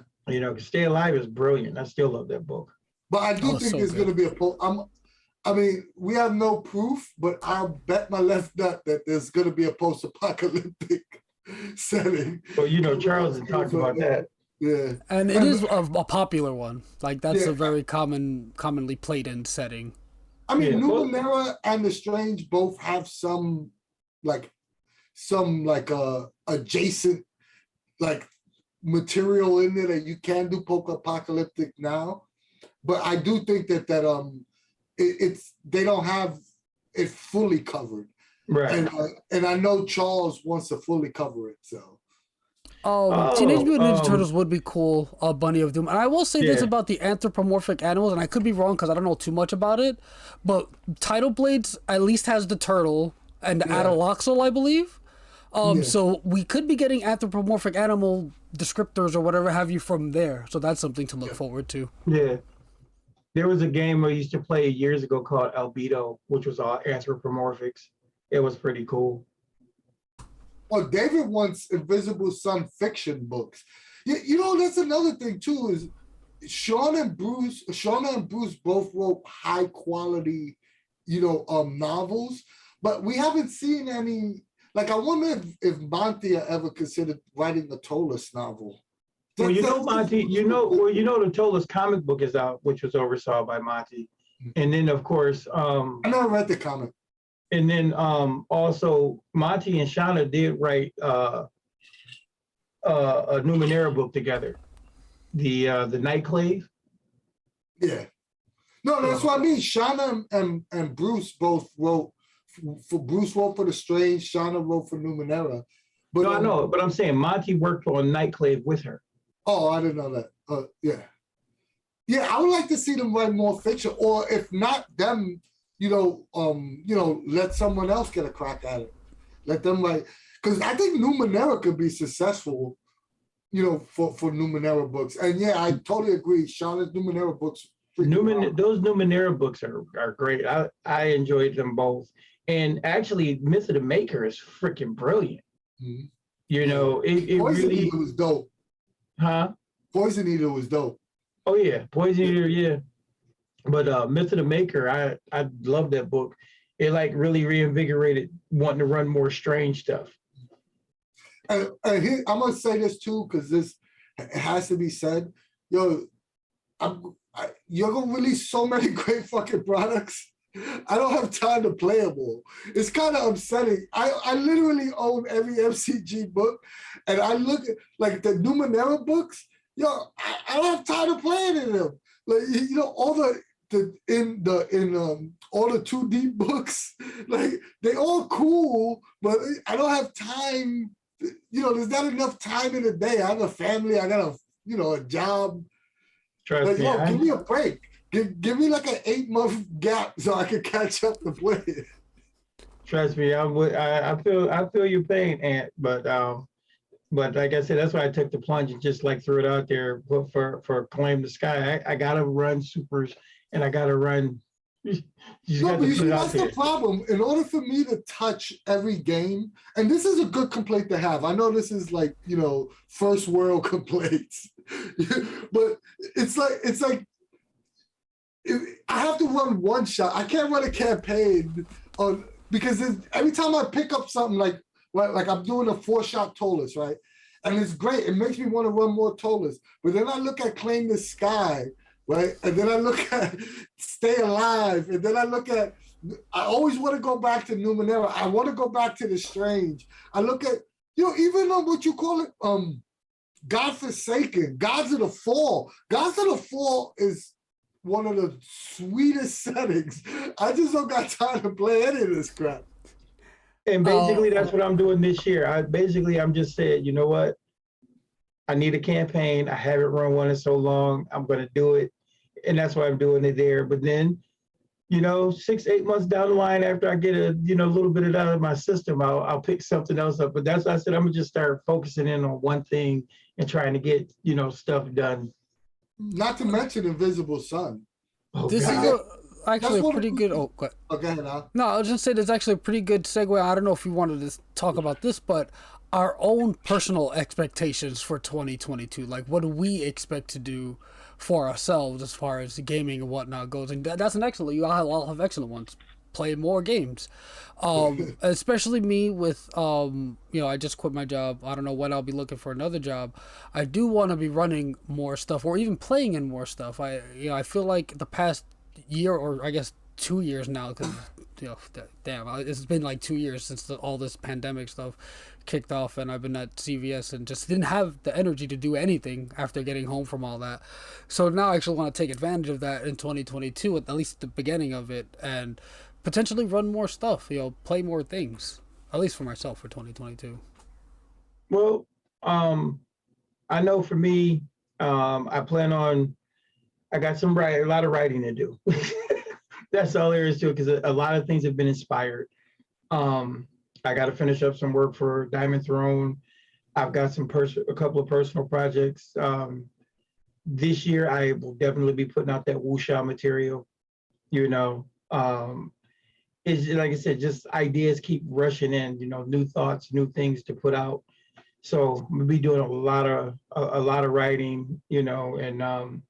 [SPEAKER 2] Stay Alive is brilliant. I still love that book.
[SPEAKER 3] But I do think there's going to be I mean, we have no proof, but I'll bet my left nut that there's going to be a post-apocalyptic setting.
[SPEAKER 2] Well, Charles has talked about that.
[SPEAKER 3] Yeah.
[SPEAKER 1] And it is a popular one. Like, that's a very commonly played in setting.
[SPEAKER 3] I mean, Numenera and The Strange both have some adjacent like material in there that you can do post-apocalyptic now. But I do think that they don't have it fully covered,
[SPEAKER 2] right?
[SPEAKER 3] And I know Charles wants to fully cover it. So,
[SPEAKER 1] Teenage Mutant Ninja Turtles would be cool. Bunny of Doom, and I will say this about the anthropomorphic animals, and I could be wrong because I don't know too much about it, but Tidal Blades at least has the turtle and the Adaloxal, I believe. So we could be getting anthropomorphic animal descriptors or whatever have you from there. So that's something to look forward to.
[SPEAKER 2] Yeah. There was a game I used to play years ago called Albedo, which was all anthropomorphics. It was pretty cool.
[SPEAKER 3] Well, David wants Invisible Sun fiction books. That's another thing too, is Shauna and Bruce both wrote high quality, novels, but we haven't seen any. Like, I wonder if Monty ever considered writing a Tollus novel.
[SPEAKER 2] Well, Monty, the Tollus comic book is out, which was oversaw by Monty. And then, of course,
[SPEAKER 3] I never read the comic.
[SPEAKER 2] And then also Monty and Shauna did write a Numenera book together, the Nightclave.
[SPEAKER 3] Yeah. No, that's what I mean. Shauna and Bruce both wrote. Bruce wrote for The Strange, Shauna wrote for Numenera. But
[SPEAKER 2] no, I know, but I'm saying Monty worked on Nightclave with her.
[SPEAKER 3] Oh, I didn't know that. Yeah. Yeah, I would like to see them write more fiction, or if not them, let someone else get a crack at it. Let them write, because I think Numenera could be successful, for Numenera books. And yeah, I totally agree. Shauna's Numenera books.
[SPEAKER 2] Those Numenera books are great. I enjoyed them both. And actually, Myth of the Maker is freaking brilliant. Mm-hmm. It
[SPEAKER 3] Poison
[SPEAKER 2] really
[SPEAKER 3] Eater was dope.
[SPEAKER 2] Huh?
[SPEAKER 3] Poison Eater was dope.
[SPEAKER 2] Oh yeah, Poison Eater, yeah. But Myth of the Maker, I love that book. It like really reinvigorated wanting to run more Strange stuff.
[SPEAKER 3] And here, I'm gonna say this too, because it has to be said. You're gonna release so many great fucking products. I don't have time to play them all. It's kind of upsetting. I literally own every MCG book, and I look at like the Numenera books. I don't have time to play any of them. Like all all the 2D books, like they all cool, but I don't have time. There's not enough time in the day. I have a family. I got a job. Trust me, give me a break. Give me like an 8-month gap so I can catch up to play it.
[SPEAKER 2] Trust me, I feel your pain, Ant. But like I said, that's why I took the plunge and just like threw it out there for Claim the Sky. I gotta run supers and I gotta run.
[SPEAKER 3] That's the problem. In order for me to touch every game, and this is a good complaint to have. I know this is like first world complaints, but it's like. I have to run one shot. I can't run a campaign because every time I pick up something like I'm doing a 4-shot Tollus, right? And it's great. It makes me want to run more Tollus. But then I look at Claim the Sky, right? And then I look at Stay Alive. And then I always want to go back to Numenera. I want to go back to The Strange. I look at, even on what you call it, Godforsaken, Gods of the Fall. Gods of the Fall is one of the sweetest settings. I just don't got time to play any of this crap.
[SPEAKER 2] And basically, that's what I'm doing this year. I'm just saying, you know what? I need a campaign. I haven't run one in so long. I'm going to do it. And that's why I'm doing it there. But then, 6-8 months down the line, after I get a little bit of that out of my system, I'll pick something else up. But that's why I said I'm going to just start focusing in on one thing and trying to get, stuff done.
[SPEAKER 3] Not to mention Invisible Sun.
[SPEAKER 1] This is actually a pretty good. Oh, go
[SPEAKER 3] ahead now.
[SPEAKER 1] No, I was just saying it's actually a pretty good segue. I don't know if you wanted to talk about this, but our own personal expectations for 2022. Like, what do we expect to do for ourselves as far as gaming and whatnot goes? And that's an excellent. You all have excellent ones. Play more games, especially me with I just quit my job. I don't know when I'll be looking for another job. I do want to be running more stuff or even playing in more stuff. I feel like the past year, or I guess 2 years now, because it's been like 2 years since all this pandemic stuff kicked off, and I've been at CVS and just didn't have the energy to do anything after getting home from all that. So now I actually want to take advantage of that in 2022, at least the beginning of it, and potentially run more stuff, play more things, at least for myself for 2022.
[SPEAKER 2] Well, I know for me, I plan on, I got a lot of writing to do. That's all there is to it, because a lot of things have been inspired. I got to finish up some work for Diamond Throne. I've got a couple of personal projects. This year, I will definitely be putting out that wuxia material, It's like I said, just ideas keep rushing in, new thoughts, new things to put out. So we'll be doing a lot of writing, and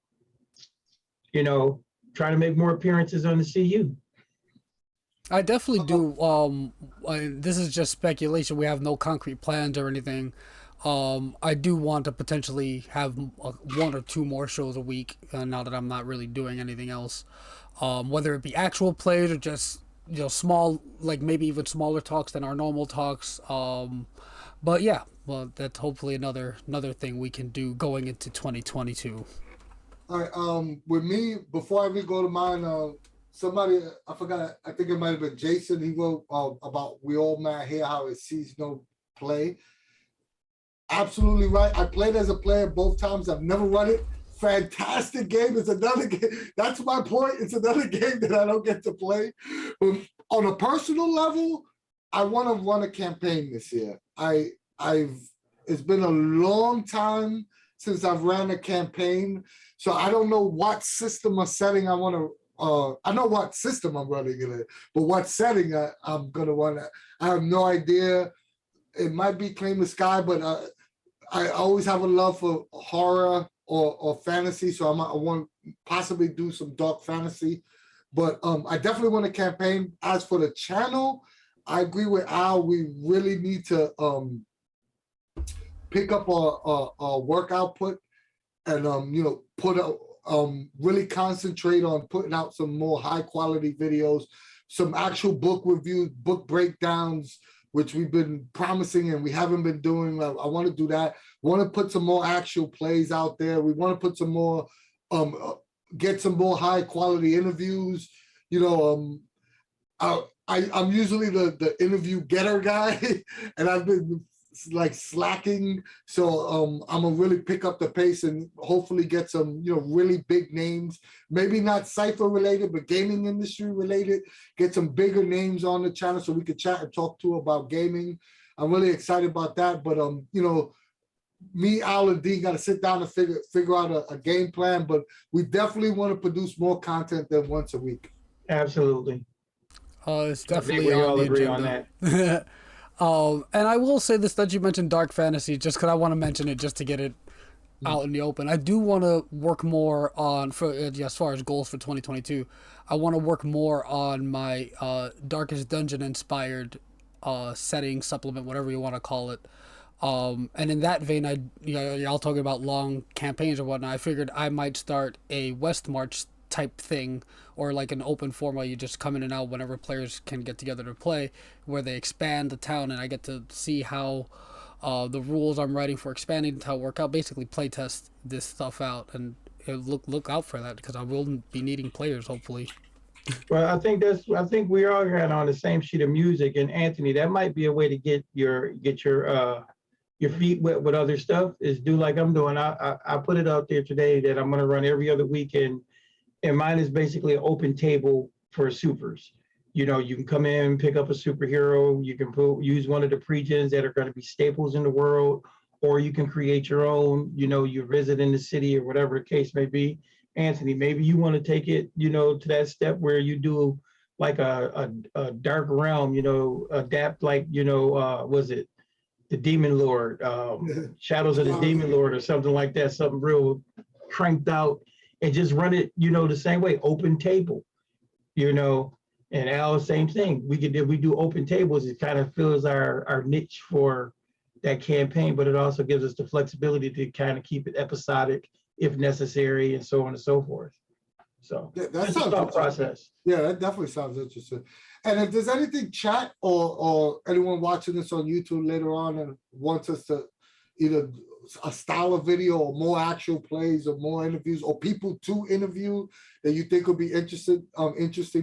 [SPEAKER 2] trying to make more appearances on the CU.
[SPEAKER 1] I definitely do. This is just speculation. We have no concrete plans or anything. I do want to potentially have one or two more shows a week now that I'm not really doing anything else. Whether it be actual plays or just small, like maybe even smaller talks than our normal talks. But yeah, well, that's hopefully another thing we can do going into 2022.
[SPEAKER 3] All right. With me, before I even go to mine, somebody I forgot. I think it might have been Jason. He wrote about we all mad here how it seasonal play. Absolutely right. I played as a player both times. I've never run it. Fantastic game. It's another game. That's my point. It's another game that I don't get to play. But on a personal level, I want to run a campaign this year. I've it's been a long time since I've ran a campaign, so I don't know what system or setting I want to. I know what system I'm running in it, but what setting I'm gonna run it. I have no idea. It might be Claim the Sky, but I always have a love for horror or fantasy, so I want to possibly do some dark fantasy. But I definitely want a campaign. As for the channel, I agree with Al. We really need to pick up our work output and put out really concentrate on putting out some more high quality videos, some actual book reviews, book breakdowns, which we've been promising and we haven't been doing. I want to do that. Want to put some more actual plays out there. We want to put some more get some more high quality interviews. I'm usually the interview getter guy, and I've been like slacking. So I'm gonna really pick up the pace and hopefully get some really big names. Maybe not Cypher related, but gaming industry related. Get some bigger names on the channel so we could chat and talk to about gaming. I'm really excited about that. But me, Al, and Dean got to sit down and figure out a game plan. But we definitely want to produce more content than once a week.
[SPEAKER 2] Absolutely.
[SPEAKER 1] It's
[SPEAKER 2] I think
[SPEAKER 1] definitely
[SPEAKER 2] we
[SPEAKER 1] on
[SPEAKER 2] all
[SPEAKER 1] the
[SPEAKER 2] agree on
[SPEAKER 1] agenda.
[SPEAKER 2] that.
[SPEAKER 1] And I will say this, that you mentioned dark fantasy, just because I want to mention it just to get it out in the open. I do want to work more on, for as far as goals for 2022, I want to work more on my Darkest Dungeon inspired setting, supplement, whatever you want to call it. And in that vein, y'all talking about long campaigns or whatnot, I figured I might start a West March type thing, or like an open format. You just come in and out whenever players can get together to play, where they expand the town and I get to see how the rules I'm writing for expanding the town work out. Basically, play test this stuff out, and look out for that because I will be needing players hopefully.
[SPEAKER 2] Well, I think we all got on the same sheet of music. And Anthony, that might be a way to get your feet wet with other stuff. Is do like I'm doing. I put it out there today that I'm going to run every other weekend. And mine is basically an open table for supers. You can come in, pick up a superhero. You can use one of the pre-gens that are going to be staples in the world, or you can create your own. You visit in the city or whatever the case may be. Anthony, maybe you want to take it, to that step where you do like a dark realm. Adapt like was it the Demon Lord, Shadows of the Demon Lord, or something like that. Something real cranked out. And just run it, the same way, open table, and Al, same thing. If we do open tables, it kind of fills our niche for that campaign, but it also gives us the flexibility to kind of keep it episodic if necessary, and so on and so forth. So
[SPEAKER 3] Yeah,
[SPEAKER 2] that's a thought process.
[SPEAKER 3] Yeah, that definitely sounds interesting. And if there's anything chat or anyone watching this on YouTube later on and wants us to either a style of video or more actual plays or more interviews or people to interview that you think would be interesting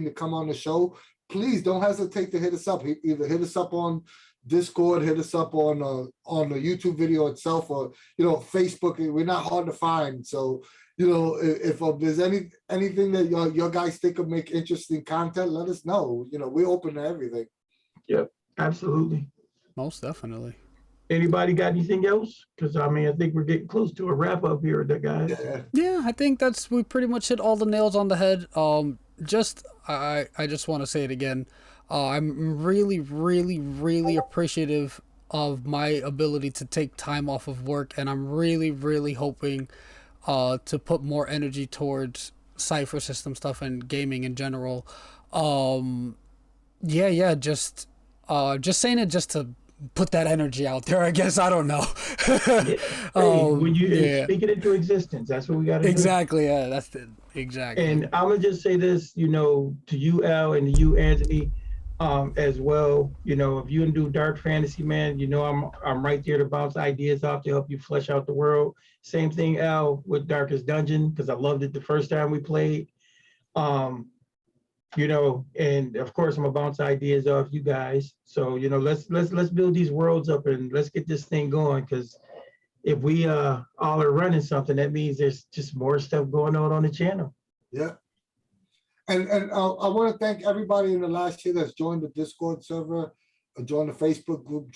[SPEAKER 3] to come on the show, please don't hesitate to hit us up. Either hit us up on Discord, hit us up on the YouTube video itself, or Facebook. We're not hard to find. So if there's anything that your guys think would make interesting content, let us know. We're open to everything.
[SPEAKER 2] Yep, absolutely.
[SPEAKER 1] Most definitely.
[SPEAKER 2] Anybody got anything else? Because I think we're getting close to a wrap up here, guys.
[SPEAKER 1] Yeah, I think we pretty much hit all the nails on the head. I just want to say it again. I'm really, really, really appreciative of my ability to take time off of work, and I'm really, really hoping to put more energy towards Cypher system stuff and gaming in general. Yeah, just saying it just to put that energy out there, I guess. I don't know.
[SPEAKER 2] Yeah. Hey, when you
[SPEAKER 1] Yeah,
[SPEAKER 2] speak it into existence, that's what we got to do.
[SPEAKER 1] exactly. Yeah, that's it. Exactly.
[SPEAKER 2] And I'm gonna just say this, to you, Al, and to you, Anthony, as well. If you do dark fantasy, man, I'm right there to bounce ideas off to help you flesh out the world. Same thing, Al, with Darkest Dungeon, because I loved it the first time we played. Um, and of course I'm gonna bounce ideas off you guys. So, let's build these worlds up and let's get this thing going. Because if we all are running something, that means there's just more stuff going on the channel.
[SPEAKER 3] Yeah. And I want to thank everybody in the last year that's joined the Discord server, joined the Facebook group,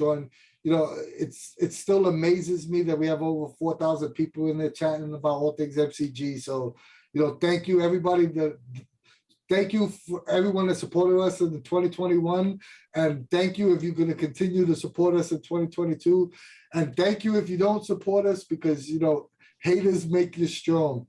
[SPEAKER 3] it still amazes me that we have over 4,000 people in there chatting about all things MCG. So, thank you everybody thank you for everyone that supported us in the 2021. And thank you if you're going to continue to support us in 2022. And thank you if you don't support us, because, haters make you strong.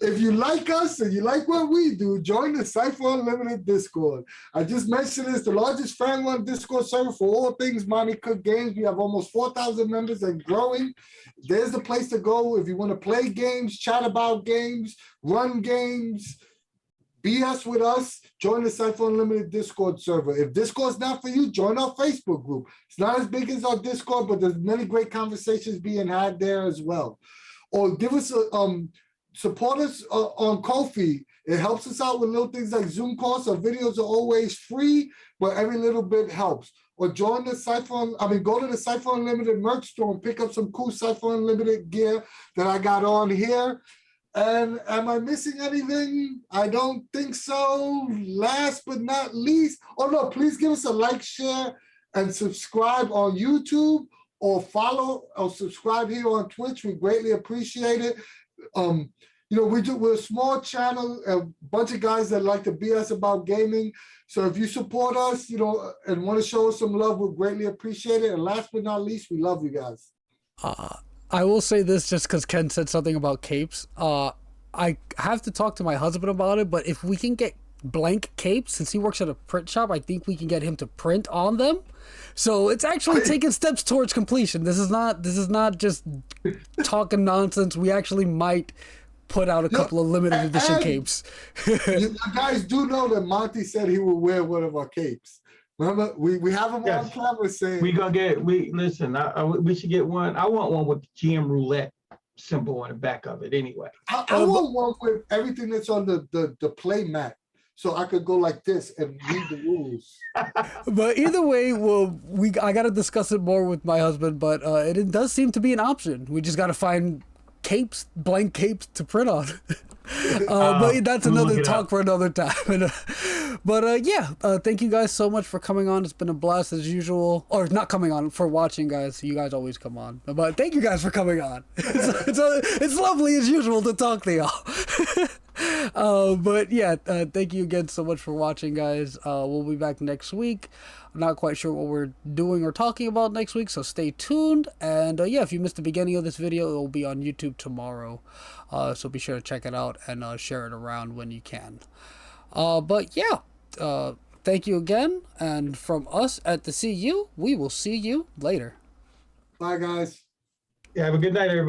[SPEAKER 3] If you like us and you like what we do, join the Cypher Unlimited Discord. I just mentioned it's the largest fan-run Discord server for all things Monty Cook games. We have almost 4,000 members and growing. There's the place to go if you want to play games, chat about games, run games, BS with us. Join the Cypher Unlimited Discord server. If Discord's not for you, join our Facebook group. It's not as big as our Discord, but there's many great conversations being had there as well. Or give us support us on Ko-fi. It helps us out with little things like Zoom calls. Our videos are always free, but every little bit helps. Or join the go to the Cypher Unlimited merch store and pick up some cool Cypher Unlimited gear that I got on here. And am I missing anything? I don't think so. Last but not least, please give us a like, share, and subscribe on YouTube, or follow or subscribe here on Twitch. We greatly appreciate it. We're a small channel, a bunch of guys that like to BS about gaming. So if you support us, and want to show us some love, we'll greatly appreciate it. And last but not least, we love you guys.
[SPEAKER 1] I will say this just because Ken said something about capes. I have to talk to my husband about it, but if we can get blank capes, since he works at a print shop, I think we can get him to print on them. So it's actually taking steps towards completion. This is not just talking nonsense. We actually might put out a couple of limited edition capes.
[SPEAKER 3] You guys do know that Monty said he will wear one of our capes. Remember, we have him on camera saying
[SPEAKER 2] we should get one. I want one with the GM roulette symbol on the back of it anyway.
[SPEAKER 3] I want one with everything that's on the play mat, so I could go like this and read the rules.
[SPEAKER 1] But either way, I got to discuss it more with my husband, but it does seem to be an option. We just got to find blank capes to print on. But that's another talk for another time. But thank you guys so much for coming on. It's been a blast as usual. Or not coming on, for watching, guys. You guys always come on. But thank you guys for coming on. It's lovely as usual to talk to y'all. Thank you again so much for watching, guys. We'll be back next week. I'm not quite sure what we're doing or talking about next week, so stay tuned. And if you missed the beginning of this video, it will be on YouTube tomorrow. So be sure to check it out and share it around when you can. Thank you again. And from us at the CU, we will see you later.
[SPEAKER 3] Bye, guys.
[SPEAKER 2] Yeah, have a good night, everybody.